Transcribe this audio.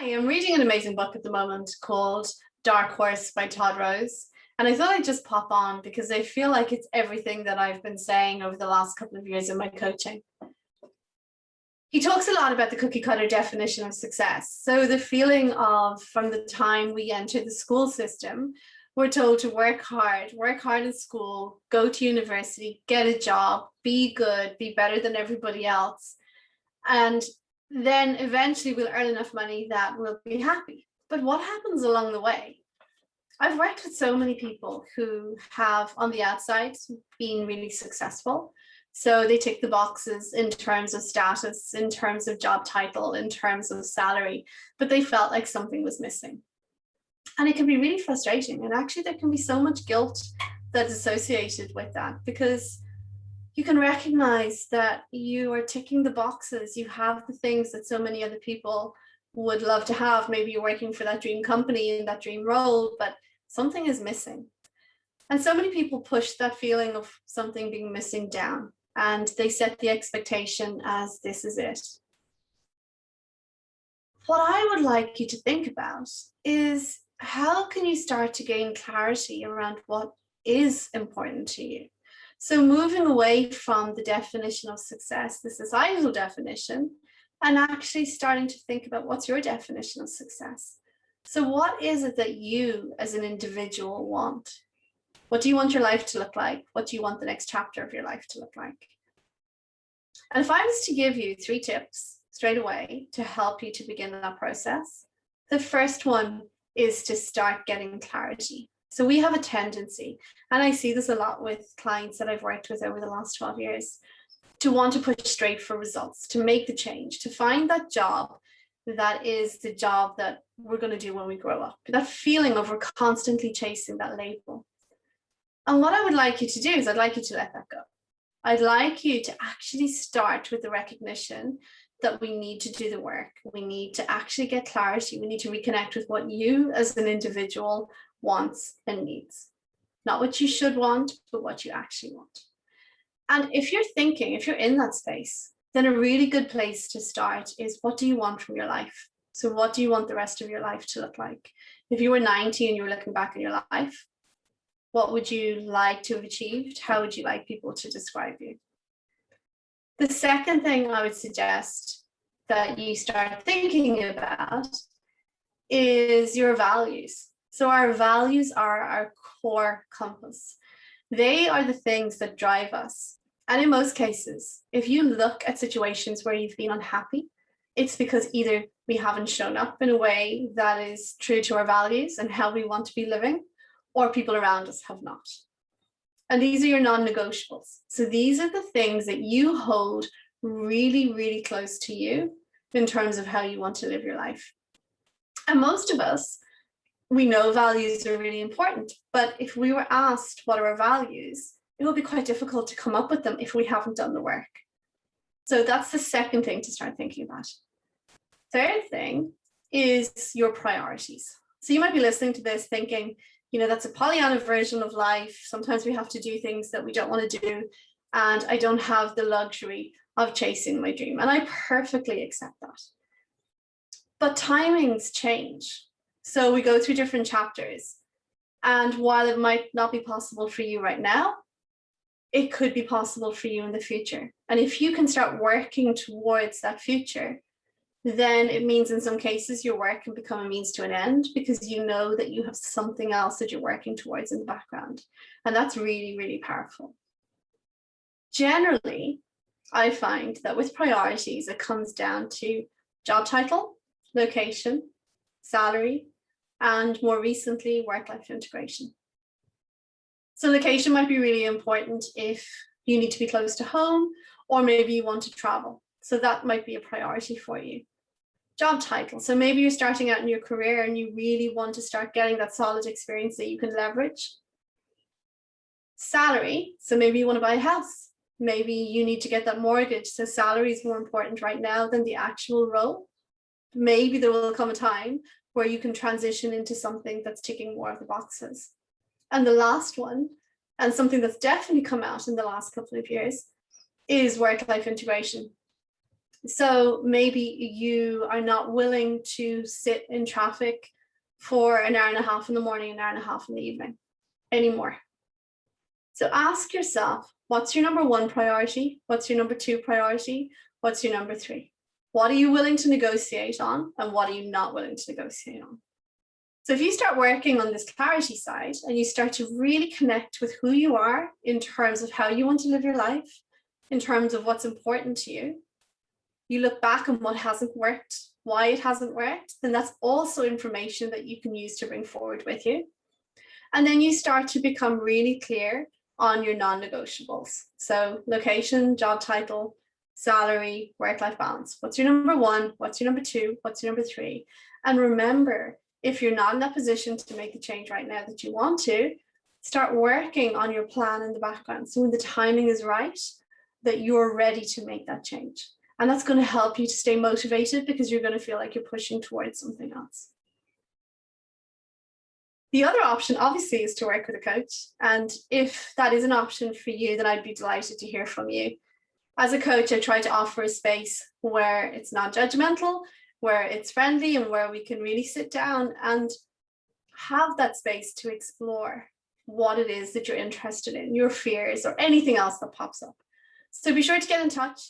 Hi, I'm reading an amazing book at the moment called Dark Horse by Todd Rose. And I thought I'd just pop on because I feel like it's everything that I've been saying over the last couple of years in my coaching. He talks a lot about the cookie cutter definition of success. So the feeling of from the time we enter the school system, we're told to work hard in school, go to university, get a job, be good, be better than everybody else. And then eventually we'll earn enough money that we'll be happy. But what happens along the way? I've worked with so many people who have on the outside been really successful. So they tick the boxes in terms of status, in terms of job title, in terms of salary, but they felt like something was missing. And it can be really frustrating. And actually there can be so much guilt that's associated with that because you can recognize that you are ticking the boxes. You have the things that so many other people would love to have. Maybe you're working for that dream company in that dream role, but something is missing. And so many people push that feeling of something being missing down, and they set the expectation as this is it. What I would like you to think about is how can you start to gain clarity around what is important to you? So moving away from the definition of success, the societal definition, and actually starting to think about what's your definition of success. So what is it that you as an individual want? What do you want your life to look like? What do you want the next chapter of your life to look like? And if I was to give you 3 tips straight away to help you to begin that process, the first one is to start getting clarity. So we have a tendency, and I see this a lot with clients that I've worked with over the last 12 years, to want to push straight for results, to make the change, to find that job that is the job that we're going to do when we grow up. That feeling of we're constantly chasing that label. And what I would like you to do is I'd like you to let that go. I'd like you to actually start with the recognition that we need to do the work. We need to actually get clarity. We need to reconnect with what you as an individual wants and needs. Not what you should want, but what you actually want. And if you're in that space, then a really good place to start is what do you want from your life? So what do you want the rest of your life to look like? If you were 90 and you were looking back in your life, what would you like to have achieved? How would you like people to describe you? The second thing I would suggest that you start thinking about is your values. So our values are our core compass. They are the things that drive us. And in most cases, if you look at situations where you've been unhappy, it's because either we haven't shown up in a way that is true to our values and how we want to be living, or people around us have not. And these are your non-negotiables. So these are the things that you hold really, really close to you in terms of how you want to live your life. And most of us, we know values are really important, but if we were asked what are our values, it will be quite difficult to come up with them if we haven't done the work. So that's the second thing to start thinking about. Third thing is your priorities. So you might be listening to this thinking, that's a Pollyanna version of life. Sometimes we have to do things that we don't want to do, and I don't have the luxury of chasing my dream. And I perfectly accept that. But timings change. So we go through different chapters. And while it might not be possible for you right now, it could be possible for you in the future. And if you can start working towards that future, then it means in some cases your work can become a means to an end because you know that you have something else that you're working towards in the background. And that's really, really powerful. Generally, I find that with priorities, it comes down to job title, location, salary, and more recently, work-life integration. So location might be really important if you need to be close to home, or maybe you want to travel. So that might be a priority for you. Job title. So maybe you're starting out in your career and you really want to start getting that solid experience that you can leverage. Salary. So maybe you want to buy a house. Maybe you need to get that mortgage. So salary is more important right now than the actual role. Maybe there will come a time where you can transition into something that's ticking more of the boxes. And the last one, and something that's definitely come out in the last couple of years, is work-life integration. So maybe you are not willing to sit in traffic for an hour and a half in the morning, an hour and a half in the evening anymore. So ask yourself, what's your number one priority? What's your number two priority? What's your number three? What are you willing to negotiate on, and what are you not willing to negotiate on? So if you start working on this clarity side and you start to really connect with who you are in terms of how you want to live your life, in terms of what's important to you, you look back on what hasn't worked, why it hasn't worked, then that's also information that you can use to bring forward with you. And then you start to become really clear on your non-negotiables. So location, job title, salary, work-life balance. What's your number one? What's your number two? What's your number three? And remember, if you're not in that position to make the change right now that you want to, start working on your plan in the background. So when the timing is right, that you're ready to make that change. And that's going to help you to stay motivated, because you're going to feel like you're pushing towards something else. The other option, obviously, is to work with a coach. And if that is an option for you, then I'd be delighted to hear from you. As a coach, I try to offer a space where it's non-judgmental, where it's friendly, and where we can really sit down and have that space to explore what it is that you're interested in, your fears, or anything else that pops up. So be sure to get in touch.